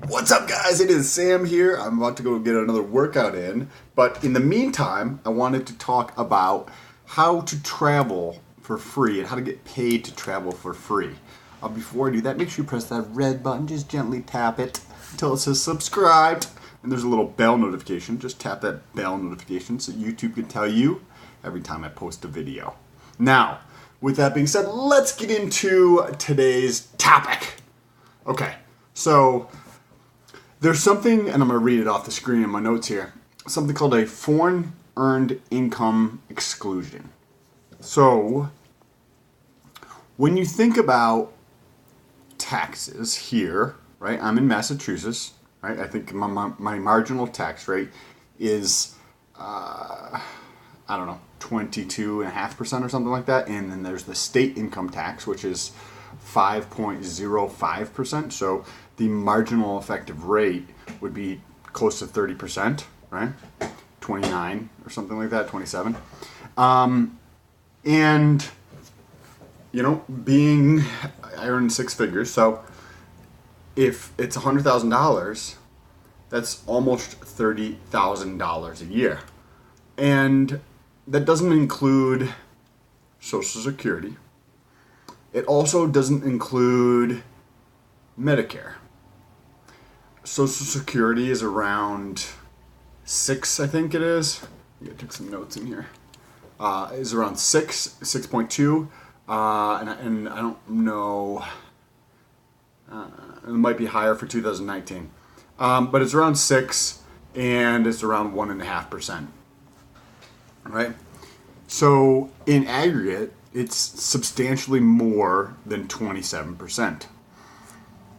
What's up, guys? It is Sam here. I'm about to go get another workout in, but in the meantime, I wanted to talk about how to travel for free and how to get paid to travel for free. Before I do that, make sure you press that red button. Just gently tap it until it says subscribed, and there's a little bell notification. Just tap that bell notification so YouTube can tell you every time I post a video. Now, with that being said, let's get into today's topic. Okay, so there's something, and I'm going to read it off the screen in my notes here, something called a foreign earned income exclusion. So, when you think about taxes here, right, I'm in Massachusetts, right, I think my marginal tax rate is, 22.5% or something like that, and then there's the state income tax, which is 5.05%, so the marginal effective rate would be close to 30%, right? 29 or something like that, 27. And, I earn six figures, so if it's $100,000, that's almost $30,000 a year. And that doesn't include Social Security. It also doesn't include Medicare. Social Security is around 6, I think it is. I took some notes in here. Is around 6.2, and I don't know. It might be higher for 2019, but it's around 6, and it's around 1.5%. Right. So in aggregate, it's substantially more than 27%.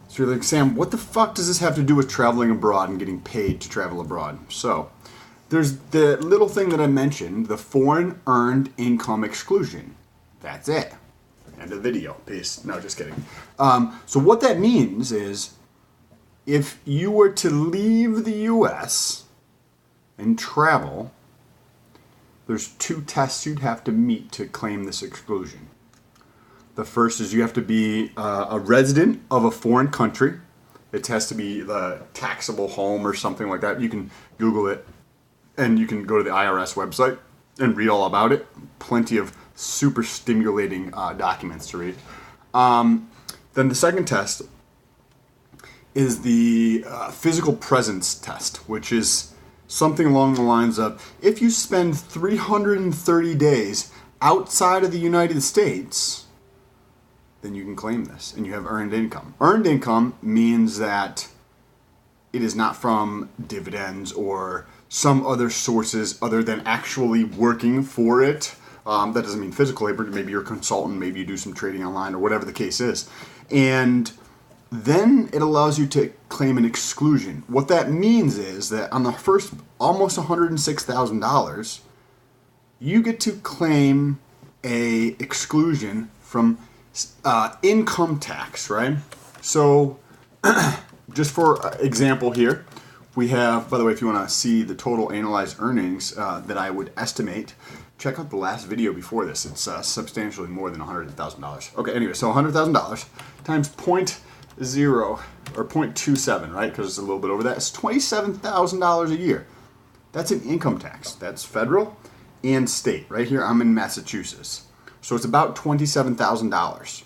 So you're like, Sam, what the fuck does this have to do with traveling abroad and getting paid to travel abroad? So there's the little thing that I mentioned, the foreign earned income exclusion. That's it. End of video. Peace. No, just kidding. So what that means is if you were to leave the U.S. and travel, there's 2 tests you'd have to meet to claim this exclusion. The first is you have to be a resident of a foreign country. It has to be the taxable home or something like that. You can Google it, and you can go to the IRS website and read all about it. Plenty of super stimulating documents to read. Then the second test is the physical presence test, which is something along the lines of, if you spend 330 days outside of the United States, then you can claim this, and you have earned income. Earned income means that it is not from dividends or some other sources other than actually working for it. That doesn't mean physical labor. Maybe you're a consultant, maybe you do some trading online, or whatever the case is. And then it allows you to claim an exclusion. What that means is that on the first almost $106,000, you get to claim a exclusion from income tax, right? So just for example here, we have, by the way, if you want to see the total analyzed earnings that I would estimate, check out the last video before this. It's substantially more than $100,000. Okay, anyway, so $100,000 times 0.0 or 0.27, right? Because it's a little bit over that. It's $27,000 a year. That's an income tax. That's federal and state. Right here, I'm in Massachusetts. So it's about $27,000.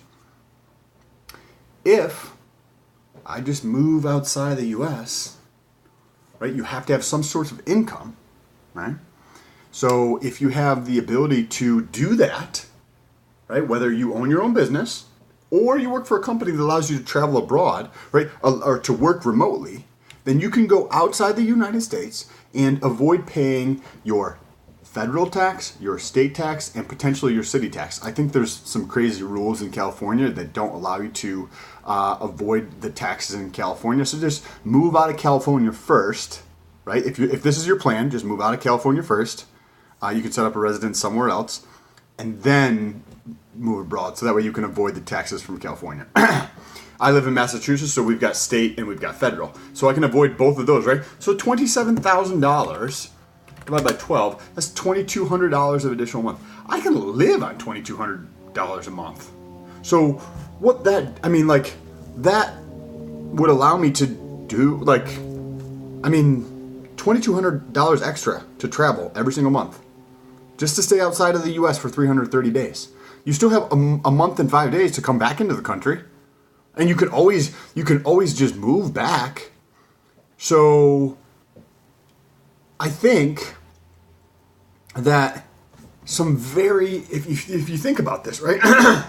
If I just move outside the U.S., right, you have to have some sort of income, right? So if you have the ability to do that, right, whether you own your own business or you work for a company that allows you to travel abroad, right, or to work remotely, then you can go outside the United States and avoid paying your federal tax, your state tax, and potentially your city tax. I think there's some crazy rules in California that don't allow you to avoid the taxes in California. So just move out of California first, right? If this is your plan, just move out of California first. You can set up a residence somewhere else, and then move abroad. So that way you can avoid the taxes from California. I live in Massachusetts, so we've got state and we've got federal. So I can avoid both of those, right? So $27,000 divided by 12, that's $2,200 of additional month. I can live on $2,200 a month. So what that, I mean, like, that would allow me to do, like, I mean, $2,200 extra to travel every single month just to stay outside of the U.S. for 330 days. You still have a month and 5 days to come back into the country, and you can always just move back. So I think that if you think about this, right?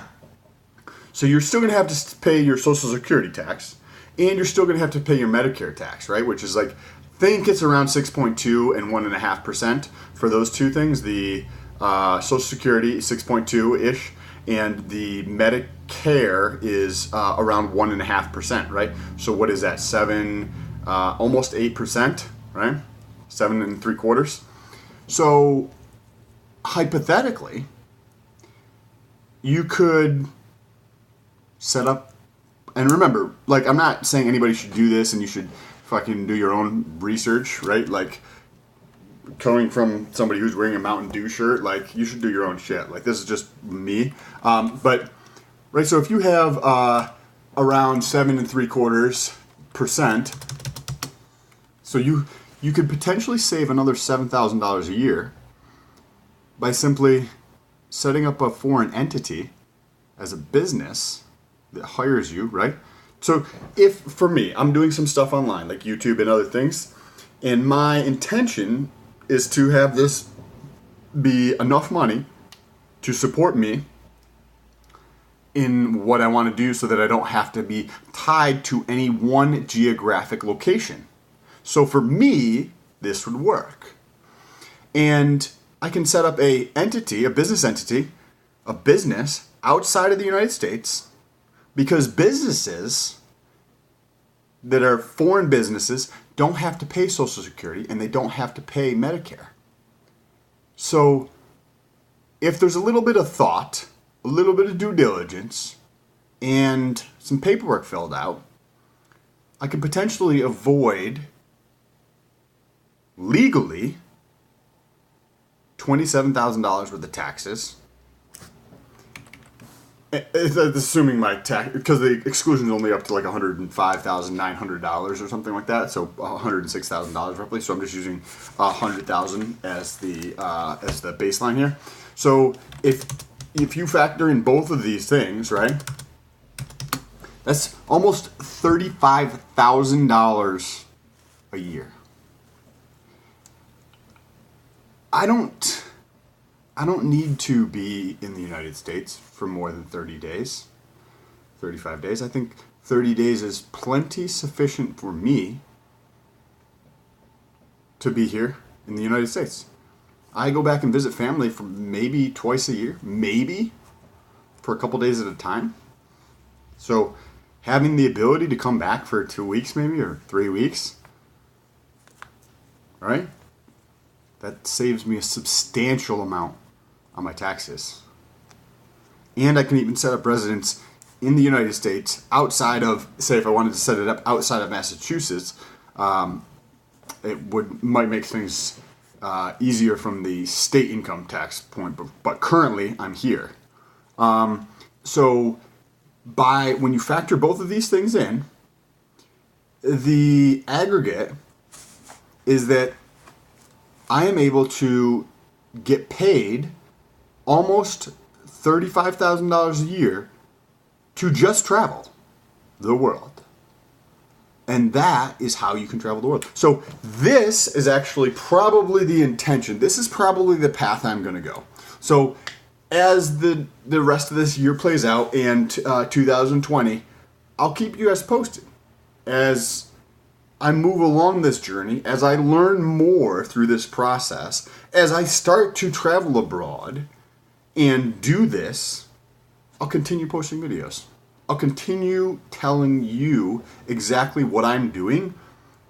So you're still going to have to pay your Social Security tax, and you're still going to have to pay your Medicare tax, right? Which is like, I think it's around 6.2 and 1.5% for those two things. The Social Security 6.2-ish, and the Medicare is around 1.5%, right? So what is that? Almost 8%, right? 7.75. So hypothetically, you could set up, and remember, like, I'm not saying anybody should do this and you should fucking do your own research, right? Like, coming from somebody who's wearing a Mountain Dew shirt, like, you should do your own shit. Like, this is just me. But, right, so if you have around 7.75%, so you could potentially save another $7,000 a year by simply setting up a foreign entity as a business that hires you, right? So if, for me, I'm doing some stuff online, like YouTube and other things, and my intention is to have this be enough money to support me in what I want to do so that I don't have to be tied to any one geographic location. So for me, this would work. And I can set up a business outside of the United States, because businesses that are foreign businesses don't have to pay Social Security and they don't have to pay Medicare. So if there's a little bit of thought, a little bit of due diligence, and some paperwork filled out, I could potentially avoid legally $27,000 worth of taxes. It's assuming my tax, because the exclusion is only up to like $105,900 or something like that, so $106,000 roughly. So I'm just using $100,000 as the baseline here. So if you factor in both of these things, right, that's almost $35,000 a year. I don't need to be in the United States for more than 30 days, 35 days. I think 30 days is plenty sufficient for me to be here in the United States. I go back and visit family for maybe twice a year, maybe for a couple days at a time. So having the ability to come back for 2 weeks maybe, or 3 weeks, right? That saves me a substantial amount on my taxes. And I can even set up residence in the United States outside of, say if I wanted to set it up outside of Massachusetts, might make things easier from the state income tax point, but currently I'm here. So when you factor both of these things in, the aggregate is that I am able to get paid almost $35,000 a year to just travel the world. And that is how you can travel the world. So this is actually probably the intention. This is probably the path I'm going to go. So as the rest of this year plays out and 2020, I'll keep you guys posted as I move along this journey, as I learn more through this process, as I start to travel abroad and do this. I'll continue posting videos. I'll continue telling you exactly what I'm doing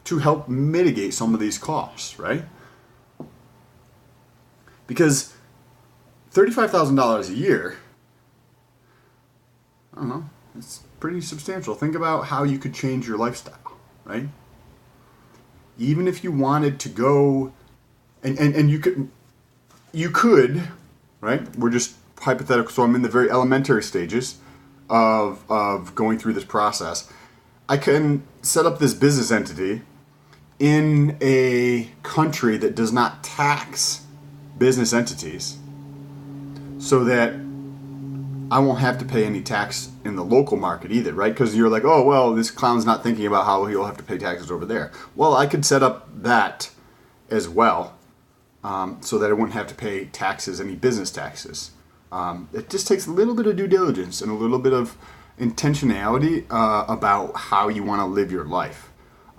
to help mitigate some of these costs, right? Because $35,000 a year, I don't know, it's pretty substantial. Think about how you could change your lifestyle, right? Even if you wanted to go, and you could, right? We're just hypothetical, so I'm in the very elementary stages of going through this process. I can set up this business entity in a country that does not tax business entities so that I won't have to pay any tax in the local market either, right? Because you're like, oh, well, this clown's not thinking about how he'll have to pay taxes over there. Well, I could set up that as well, so that I wouldn't have to pay taxes, any business taxes. It just takes a little bit of due diligence and a little bit of intentionality about how you want to live your life.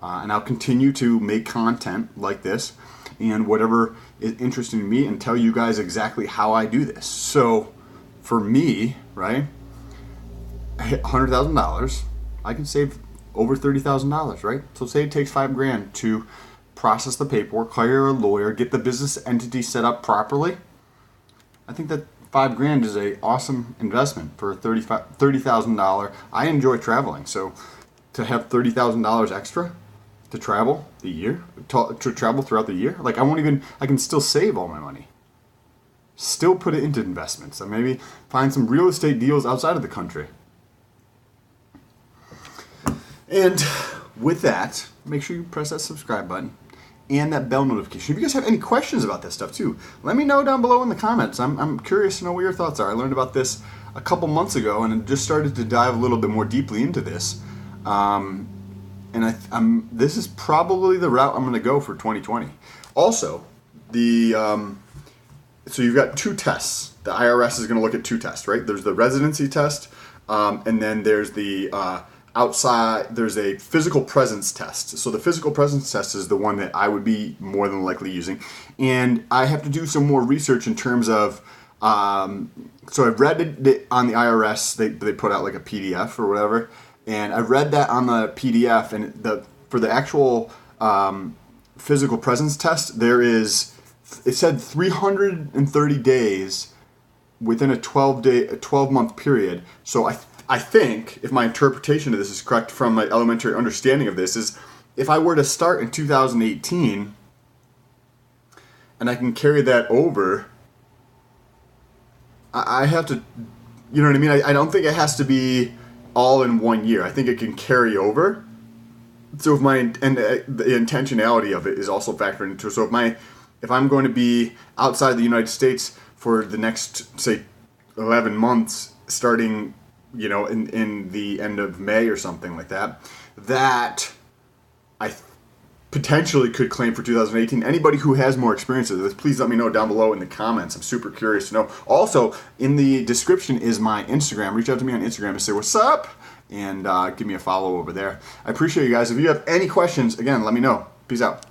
And I'll continue to make content like this and whatever is interesting to me and tell you guys exactly how I do this. So for me, right, $100,000, I can save over $30,000, right? So say it takes $5,000 to process the paperwork, hire a lawyer, get the business entity set up properly. I think that $5,000 is a awesome investment for a $30,000. I enjoy traveling, so to have $30,000 extra to travel the year, to travel throughout the year, like I can still save all my money. Still put it into investments and maybe find some real estate deals outside of the country. And with that, make sure you press that subscribe button and that bell notification. If you guys have any questions about this stuff too, let me know down below in the comments. I'm curious to know what your thoughts are. I learned about this a couple months ago and just started to dive a little bit more deeply into this. And this is probably the route I'm going to go for 2020. Also, so you've got two tests. The IRS is going to look at two tests, right? There's the residency test, and then there's the there's a physical presence test. So the physical presence test is the one that I would be more than likely using. And I have to do some more research in terms of, so I've read it on the IRS, they put out like a PDF or whatever, and I read that on the PDF, and for the actual physical presence test, it said 330 days within a 12-month period. So I think, if my interpretation of this is correct from my elementary understanding of this, is if I were to start in 2018 and I can carry that over, I have to, you know what I mean? I don't think it has to be all in 1 year. I think it can carry over. So the intentionality of it is also factored into it. So if I'm going to be outside the United States for the next, say, 11 months, starting, in the end of May or something like that, that I potentially could claim for 2018. Anybody who has more experience with this, please let me know down below in the comments. I'm super curious to know. Also, in the description is my Instagram. Reach out to me on Instagram and say what's up, and give me a follow over there. I appreciate you guys. If you have any questions, again, let me know. Peace out.